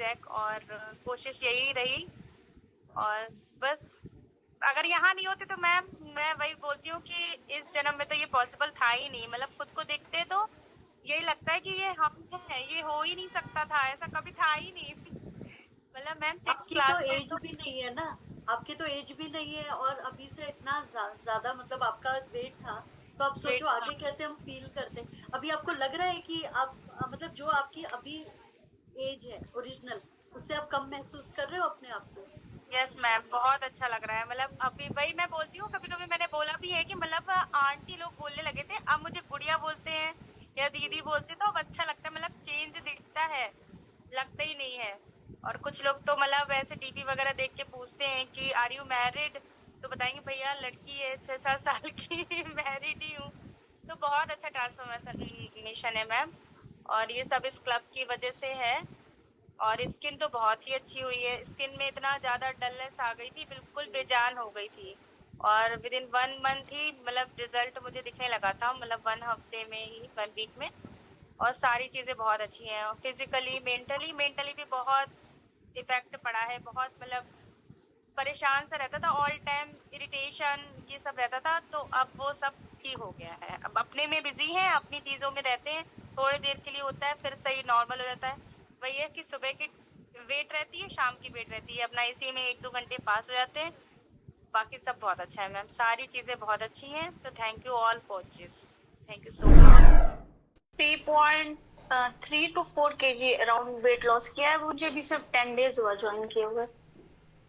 Track, और कोशिश यही रही। और बस अगर यहाँ नहीं होते तो मैं वही बोलती हूँ कि इस जन्म में तो ये पॉसिबल था ही नहीं। मतलब खुद को देखते तो यही लगता है कि ये हम हैं, ये हो ही नहीं सकता था, ऐसा कभी था ही नहीं। मतलब मैम 6 आपकी तो क्लास में एज तो भी नहीं है ना, आपकी तो एज भी नहीं है और अभी से इतना ज्यादा मतलब आपका वेट था, तो आप वेट सोचो था। आगे कैसे हम फील करते। अभी आपको लग रहा है कि आप मतलब जो आपकी अभी एज है ओरिजिनल, उससे आप कम महसूस कर रहे हो अपने आप को? यस मैम, बहुत अच्छा लग रहा है। मतलब अभी वही मैं बोलती हूँ, कभी कभी मैंने बोला भी है कि मतलब आंटी लोग बोलने लगे थे, अब मुझे गुड़िया बोलते हैं या दीदी बोलते हैं, तो अब अच्छा लगता है। मतलब चेंज दिखता है, लगता ही नहीं है। और कुछ लोग तो मतलब वैसे डीपी वगैरह देख के पूछते हैं कि आर यू मैरिड, तो बताएंगे भैया लड़की है 6-7 साल की मैरिड ही हूँ। तो बहुत अच्छा ट्रांसफॉर्मेशन है मैम, और ये सब इस क्लब की वजह से है। और स्किन तो बहुत ही अच्छी हुई है। स्किन में इतना ज्यादा डलनेस आ गई थी, बिल्कुल बेजान हो गई थी। और विद इन 1 मंथ ही मतलब रिजल्ट मुझे दिखने लगा था, मतलब 1 हफ्ते में ही, 1 वीक में। और सारी चीजें बहुत अच्छी हैं, और फिजिकली मेंटली मेंटली भी बहुत इफेक्ट पड़ा है। बहुत मतलब परेशान सा रहता था ऑल टाइम, इरिटेशन ये सब रहता था, तो अब वो सब ठीक हो गया है। अब अपने में बिजी हैं, अपनी चीजों में रहते हैं। थोड़ी देर के लिए होता है, फिर सही नॉर्मल हो जाता है। वही है कि सुबह की वेट रहती है, शाम की वेट रहती है, अपना इसी में 1-2 घंटे पास हो जाते हैं। बाकी सब बहुत अच्छा है मैम, सारी चीजें बहुत अच्छी हैं। तो thank you all coaches, thank you so much. 3.3 to 4 kg around weight loss किया है मुझे, भी सिर्फ 10 डेज हुआ ज्वाइन किए हुए।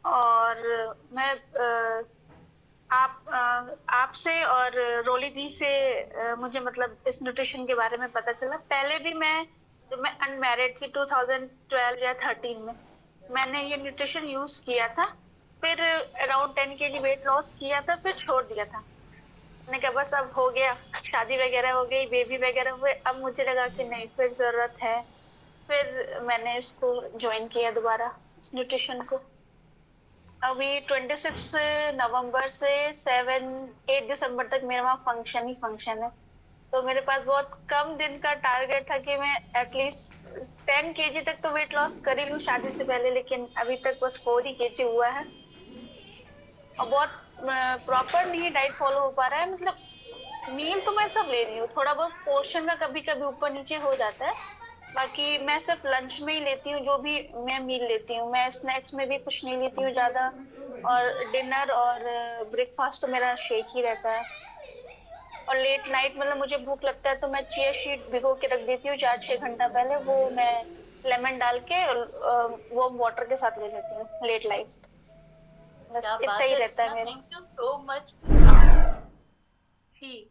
और मैं आपसे और रोली दी से मुझे मतलब इस न्यूट्रिशन के बारे में पता चला। पहले भी जब मैं अनमैरिड थी 2012 या 13 में, मैंने ये न्यूट्रिशन यूज किया था। फिर अराउंड 10 kg वेट लॉस किया था, फिर छोड़ दिया था। मैंने कहा बस अब हो गया, शादी वगैरह हो गई, बेबी वगैरह हुए, अब मुझे लगा कि नहीं, फिर जरूरत है। फिर मैंने इसको ज्वाइन किया दोबारा, इस न्यूट्रिशन को। अभी 26 नवंबर से 7-8 दिसंबर तक मेरे वहाँ फंक्शन ही फंक्शन है। तो मेरे पास बहुत कम दिन का टारगेट था कि मैं एटलीस्ट 10 kg तक तो वेट लॉस कर ही लूँ शादी से पहले, लेकिन अभी तक बस 4 ही kg हुआ है। और बहुत प्रॉपर नहीं डाइट फॉलो हो पा रहा है। मतलब मील तो मैं सब ले रही हूँ, थोड़ा बहुत पोर्शन का कभी कभी ऊपर नीचे हो जाता है। बाकी मैं सिर्फ लंच में ही लेती हूँ, जो भी मैं मील लेती हूँ। मैं स्नैक्स में भी कुछ नहीं लेती हूँ ज्यादा। और डिनर और ब्रेकफास्ट तो मेरा शेक ही रहता है। और लेट नाइट मतलब मुझे भूख लगता है तो मैं चिया सीड भिगो के रख देती हूँ 4-6 घंटा पहले, वो मैं लेमन डाल के वार्म वाटर के साथ ले लेती हूँ लेट नाइट। बस क्या इतना बात ही है रहता है रिया, मेरा। Thank you so much. जी,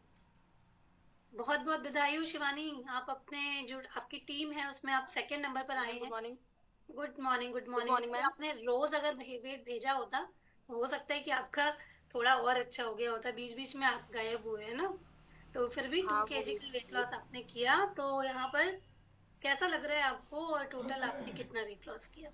बहुत बहुत बधाई हो शिवानी। आप अपने जो आपकी टीम है उसमें आप सेकंड नंबर पर आए मैम गुड हैं। Morning. Good morning, good good morning. Morning वैसे मैम। आपने रोज अगर वेट भेजा होता तो हो सकता है कि आपका थोड़ा और अच्छा हो गया होता। बीच बीच में आप गायब हुए हैं ना, तो फिर भी टू हाँ केजी वही। का वेट लॉस आपने किया। तो यहाँ पर कैसा लग रहा है आपको, और टोटल आपने कितना वेट लॉस किया?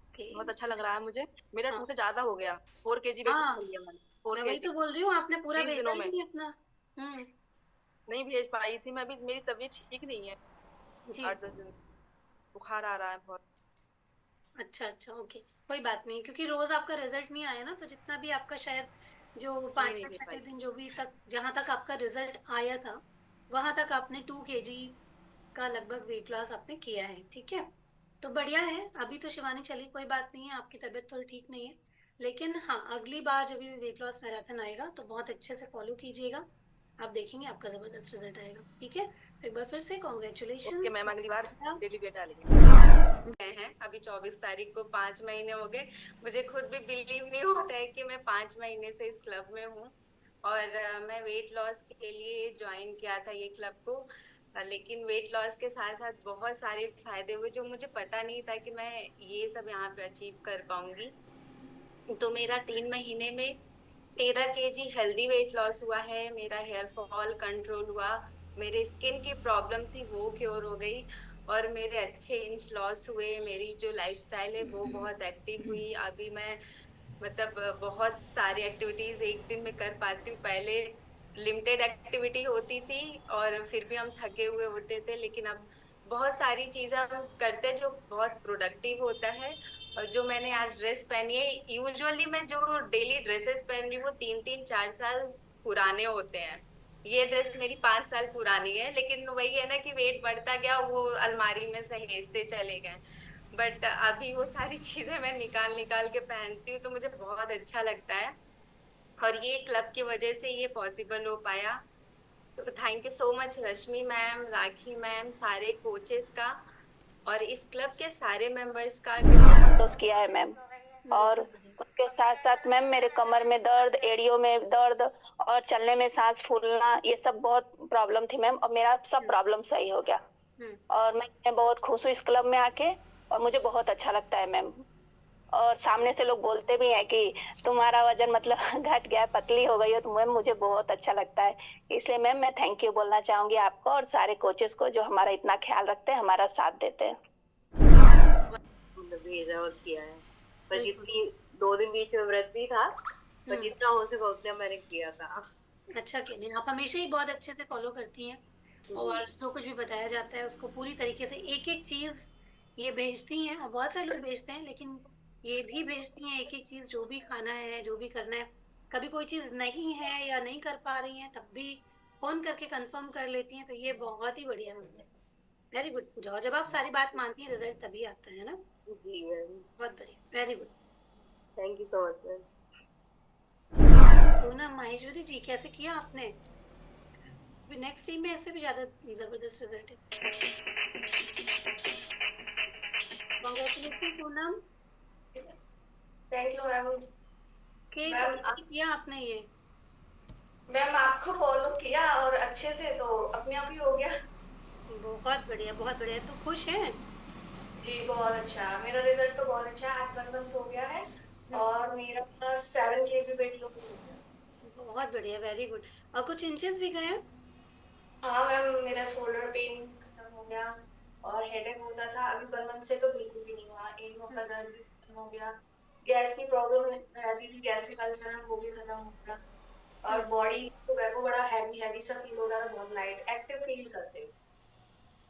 ओके। बहुत अच्छा लग रहा है मुझे। मेरा हाँ 2 से ज्यादा हो गया, 4 kg वेट हाँ, कर लिया मैंने। फोर मैं के वही जी तो बोल रही हूँ, आपने पूरा 20 भेजा दिनों ही में नहीं अपना। हम्म। नहीं भेज पाई थी मैं भी, मेरी तबीयत ठीक नहीं है। जी। 8-10 दिन से बुखार आ रहा है बहुत। अच्छा अच्छा, ओके। कोई बात नहीं, क्योंकि रोज आपका रिजल्ट नहीं आया ना, तो जितना भी आपका शायद जो इसलिए नहीं पांचवें भेज छठे पाई। दिन जो भी तक जहां तक आपका रिजल्ट आया था, वहां तक आपने 2 केजी का लगभग वेट लॉस आपने किया है। ठीक है, तो बढ़िया है। अभी तो शिवानी चली, कोई बात नहीं है, आपकी तबीयत थोड़ी ठीक नहीं है। लेकिन हाँ, अगली बार जब भी वेट लॉस मैराथन आएगा तो बहुत अच्छे से फॉलो कीजिएगा। आप देखेंगे आपका जबरदस्त रिजल्ट आएगा। ठीक है, तो एक बार फिर से ओके कॉन्ग्रेचुलेशन। मैम, अगली बार डेली वेट डालेंगे। गए हैं अभी 24 तारीख को, 5 महीने हो गए। मुझे खुद भी बिलीव नहीं होता है कि मैं 5 महीने से इस क्लब में हूँ। और मैं वेट लॉस के लिए ज्वाइन किया था ये क्लब को। लेकिन वेट लॉस के साथ साथ बहुत सारे फायदे हुए जो मुझे पता नहीं था कि मैं ये सब यहाँ पे अचीव कर पाऊंगी। तो मेरा 3 महीने में 13 kg हेल्दी वेट लॉस हुआ है। मेरा हेयर फॉल कंट्रोल हुआ, मेरे स्किन की प्रॉब्लम थी वो क्योर हो गई, और मेरे अच्छे इंच लॉस हुए। मेरी जो लाइफस्टाइल है वो बहुत एक्टिव हुई। अभी मैं मतलब बहुत सारी एक्टिविटीज एक दिन में कर पाती हूँ। पहले लिमिटेड एक्टिविटी होती थी और फिर भी हम थके हुए होते थे, लेकिन अब बहुत सारी चीजें हम करते हैं जो बहुत प्रोडक्टिव होता है। और जो मैंने आज ड्रेस पहनी है, यूजुअली मैं जो डेली ड्रेसेस पहन रही हूँ वो 3-3-4 साल पुराने होते हैं। ये ड्रेस मेरी 5 साल पुरानी है, लेकिन वही है ना कि वेट बढ़ता गया, वो अलमारी में सहेजते चले गए। बट अभी वो सारी चीजें मैं निकाल निकाल के पहनती हूँ, तो मुझे बहुत अच्छा लगता है। और ये क्लब की वजह से ये पॉसिबल हो पाया। तो thank you so much Rashmi ma'am, rakhi ma'am, सारे कोचेस का और इस क्लब के सारे मेंबर्स का, क्योंकि किया है मैम। और बिल्कुल बढ़िया। उसके साथ साथ मैम मेरे कमर में दर्द, एड़ियों में दर्द और चलने में सांस फूलना, ये सब बहुत प्रॉब्लम थी मैम, और मेरा सब प्रॉब्लम सही हो गया। हम्म, और मैं बहुत खुश हूँ इस क्लब में आके, और मुझे बहुत अच्छा लगता है मैम। और सामने से लोग बोलते भी हैं कि तुम्हारा वजन मतलब घट गया, पतली हो गई हो, तो मैम मुझे बहुत अच्छा लगता है। इसलिए मैम मैं थैंक यू बोलना चाहूंगी आपको और सारे कोचेस को जो हमारा इतना ख्याल रखते हैं, हमारा साथ देते हैं। भेजा और किया है, पर बिल्कुल। जितनी 2 दिन बीच में व्रत भी था, पर हम्म, जितना हो सका उतना मैंने किया था। अच्छा किया। आप हमेशा ही बहुत अच्छे से फॉलो करती हैं और जो कुछ भी बताया जाता है उसको पूरी तरीके से एक एक चीज ये भेजती हैं। और बहुत सारे लोग भेजते हैं, लेकिन ये भी भेजती हैं एक एक चीज, जो भी खाना है, जो भी करना है। कभी कोई चीज नहीं है या नहीं कर पा रही हैं, तब भी फोन करके कंफर्म कर लेती हैं। तो ये बहुत ही बढ़िया बात है। वेरी गुड पूजा। और जब आप सारी बात मानती हैं, रिजल्ट तभी आता है ना। जी मैम, बहुत बढ़िया, very good. Thank you so much ma'am. तो ना माहेश्वरी जी, कैसे किया आपने? नेक्स्ट टाइम में ऐसे भी ज्यादा जबरदस्त रिजल्ट है। Congratulation Poonam. Thank you ma'am. के मैम कैसे किया आपने ये? मैम आपको फॉलो किया और अच्छे से, तो अपने आप ही हो गया। बहुत बढ़िया, बहुत बढ़िया। तो खुश हैं? जी बहुत अच्छा, मेरा रिजल्ट तो बहुत अच्छा है। आज 1 मंथ हो गया है और मेरा 7 kg वेट लॉस हो गया। बहुत बढ़िया, वेरी गुड। और कुछ इंचेस भी गए हैं? हाँ मैम, मेरा शोल्डर पेन खत्म हो गया और हेडेक होता था, अभी 1 मंथ से तो बिल्कुल भी नहीं हुआ। एड़ियों का दर्द भी खत्म हो गया, गैस की प्रॉब्लम रहती थी, गैस्ट्रिक अल्सर वो भी खत्म हो गया। और बॉडी तो मेरे को बड़ा हैवी हैवी सा फील हो रहा था, बहुत लाइट एक्टिव फील करते हो।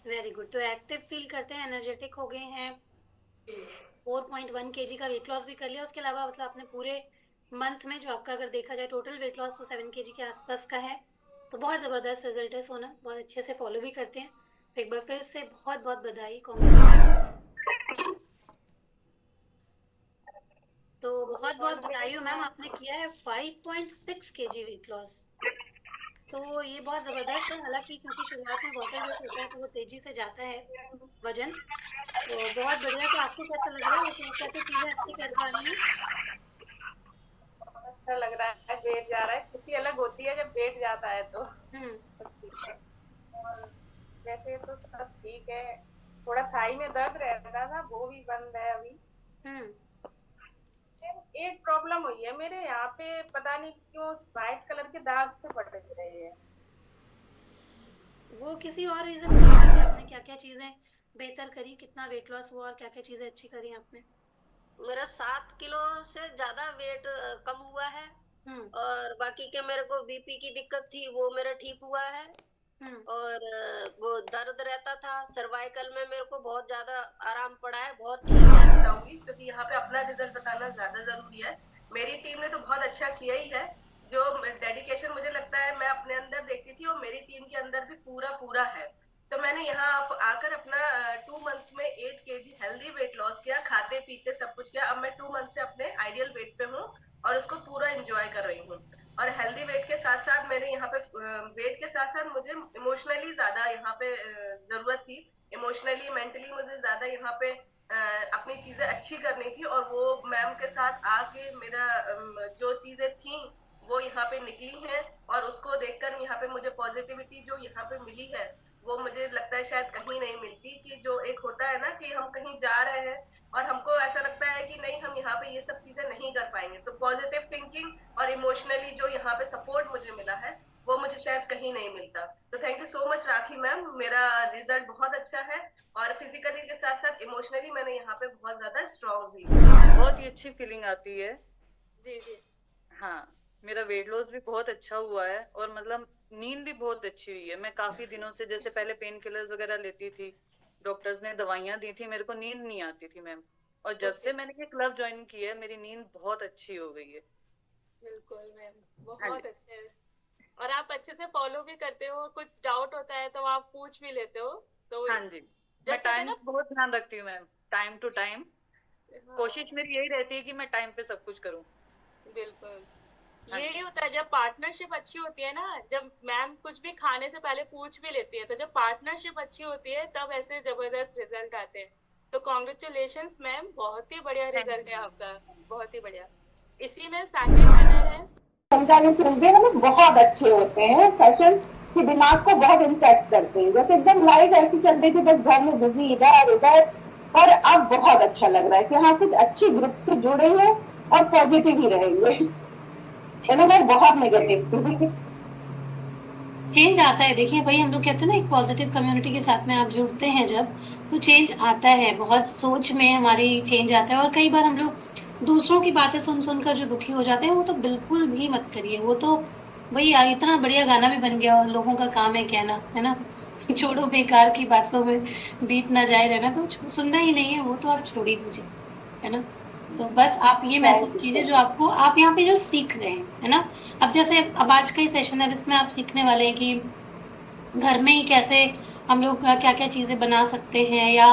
Very good. तो एक्टिव फील करते हैं, एनर्जेटिक हो गए हैं। 4.1 kg का वेट लॉस भी कर लिया। उसके अलावा मतलब आपने पूरे मंथ में जो आपका अगर देखा जाए टोटल वेट लॉस, तो 7 kg के आसपास का है। तो बहुत जबरदस्त रिजल्ट है सोना, बहुत अच्छे से फॉलो भी करते हैं। तो एक बार फिर से बहुत बहुत बधाई, कांग्रेचुलेशन। तो बहुत बहुत बधाई हो मैम, आपने किया है 5.6 kg वेट लॉस। तो ये बहुत जबरदस्त है। हालांकि क्योंकि शुरुआत में वाटर वेट होता है, तो वो तेजी से जाता है वजन। तो बहुत बढ़िया। तो आपको कैसा लग रहा है, क्या क्या चीजें अच्छी कर पा रही हैं? अच्छा लग रहा है, वेट जा रहा है, खुशी अलग होती है जब वेट जाता है तो। हम्म, और वैसे तो सब ठीक है, थोड़ा थाई में दर्द रहता था, वो भी बंद है अभी। हम्म। एक प्रॉब्लम हुई है मेरे यहाँ पे, पता नहीं क्यों व्हाइट कलर के दाग से पड़ रहे हैं। वो किसी और रीजन की वजह से आपने क्या क्या चीजें बेहतर करी, कितना वेट लॉस हुआ और क्या क्या चीजें अच्छी करी आपने? मेरा 7 किलो से ज्यादा वेट कम हुआ है। हम्म, और बाकी के मेरे को बीपी की दिक्कत थी, वो मेरा ठीक हुआ है। हम्म। और वो दर्द रहता था सर्वाइकल में, मेरे को बहुत ज्यादा आराम पड़ा है, बहुत ठीक है। बताऊंगी क्योंकि यहाँ पे अपना रिजल्ट बताना ज्यादा जरूरी है। मेरी टीम ने तो बहुत अच्छा किया ही है। जो डेडिकेशन मुझे लगता है मैं अपने अंदर देखती थी, वो मेरी टीम के अंदर भी पूरा पूरा है। तो मैंने यहाँ आकर अपना 2 मंथ में 8 kg हेल्दी वेट लॉस किया, खाते पीते सब कुछ किया। अब मैं 2 मंथ से अपने आइडियल वेट पे हूँ और उसको पूरा एंजॉय कर रही हूँ। और हेल्दी वेट के साथ साथ मेरे यहाँ पे वेट के साथ साथ मुझे इमोशनली ज्यादा यहाँ पे जरूरत थी। इमोशनली मेंटली मुझे ज्यादा यहाँ पे अपनी चीजें अच्छी करनी थी, और वो मैम के साथ आके मेरा जो चीजें थी वो यहाँ पे निकली हैं। और उसको देखकर यहाँ पे मुझे पॉजिटिविटी जो यहाँ पे मिली है, वो मुझे लगता है शायद कहीं नहीं मिलती। कि जो एक होता है ना कि हम कहीं जा रहे हैं और हमको ऐसा लगता है कि नहीं हम यहाँ पे ये सब चीजें नहीं कर पाएंगे, तो पॉजिटिव थिंकिंग और इमोशनली जो यहाँ पे सपोर्ट मुझे मिला है, वो मुझे शायद कहीं नहीं मिलता। तो thank you so much rakhi ma'am, मेरा रिजल्ट बहुत अच्छा है और फिजिकली के साथ साथ इमोशनली मैंने यहाँ पे बहुत ज्यादा स्ट्रॉन्ग हुई। बहुत ही अच्छी फीलिंग आती है। जी जी। हाँ, मेरा वेट लॉस भी बहुत अच्छा हुआ है और मतलब नींद भी बहुत अच्छी हुई है। मैं काफी दिनों से, जैसे पहले पेन किलर्स वगैरह लेती थी, डॉक्टर्स ने दवाइयाँ दी थी, मेरे को नींद नहीं आती थी मैम। और जब से मैंने ये क्लब ज्वाइन किया है मेरी नींद बहुत अच्छी हो गई है। बिल्कुल मैम, हाँ बहुत जी। अच्छे है। और आप अच्छे से फॉलो भी करते हो, कुछ डाउट होता है तो आप पूछ भी लेते हो। तो हाँ जी, जब मैं कहते हैं टाइम ना, बहुत ध्यान रखती हूँ मैम, टाइम टू टाइम। हाँ, कोशिश मेरी यही रहती है कि मैं टाइम पे सब कुछ करूँ। बिल्कुल हाँ यही जी। होता है जब पार्टनरशिप अच्छी होती है ना। जब मैम कुछ भी खाने से पहले पूछ भी लेती है, तो जब पार्टनरशिप अच्छी होती है तब ऐसे जबरदस्त रिजल्ट आते हैं। तो कॉन्ग्रेचुलेशंस मैम, बहुत ही बढ़िया रिजल्ट है आपका, बहुत ही बढ़िया। इसी में सेकंड विनर है। समझाने सुनते हैं मतलब बहुत अच्छे होते हैं सेशन, कि दिमाग को बहुत इंटरेक्ट करते हैं। जैसे एकदम लाइफ ऐसी चल रही थी बस घर में बिजी इधर उधर, और अब बहुत अच्छा लग रहा है कि हाँ कुछ अच्छी ग्रुप से जुड़े हैं और पॉजिटिव ही रहेंगे। मैं बहुत नेगेटिव थी। चेंज आता है। देखिए भाई, हम लोग कहते हैं ना, एक पॉजिटिव कम्युनिटी के साथ में आप जुड़ते हैं जब, तो चेंज आता है। बहुत सोच में हमारी चेंज आता है। और कई बार हम लोग दूसरों की बातें सुन सुनकर जो दुखी हो जाते हैं, वो तो बिल्कुल भी मत करिए। वो तो भाई इतना बढ़िया गाना भी बन गया, और लोगों का काम है कहना, है ना। छोड़ो बेकार की बातों में बीत ना जाए रहना, तो सुनना ही नहीं है वो तो आप छोड़ ही दीजिए, है ना। तो बस आप ये महसूस कीजिए जो आपको, आप यहाँ पे जो सीख रहे हैं, है ना। अब जैसे अब आज का ही सेशन है, इसमें आप सीखने वाले हैं कि घर में ही कैसे हम लोग क्या क्या चीजें बना सकते हैं, या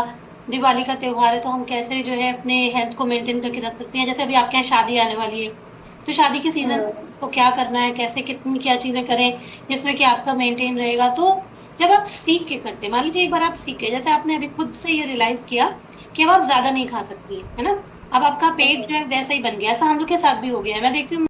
दिवाली का त्योहार है तो हम कैसे जो है अपने हेल्थ को मेंटेन करके रख सकते हैं। जैसे अभी आपके यहाँ शादी आने वाली है, तो शादी के सीजन को क्या करना है, कैसे कितनी क्या चीजें करें जिसमें कि आपका मेंटेन रहेगा। तो जब आप सीख के करते हैं, मान लीजिए एक बार आप सीखे, जैसे आपने अभी खुद से ये रियलाइज किया कि अब आप ज्यादा नहीं खा सकती है ना, अब आपका पेट जो है वैसा ही बन गया। ऐसा हम लोग के साथ भी हो गया है। मैं देखती हूँ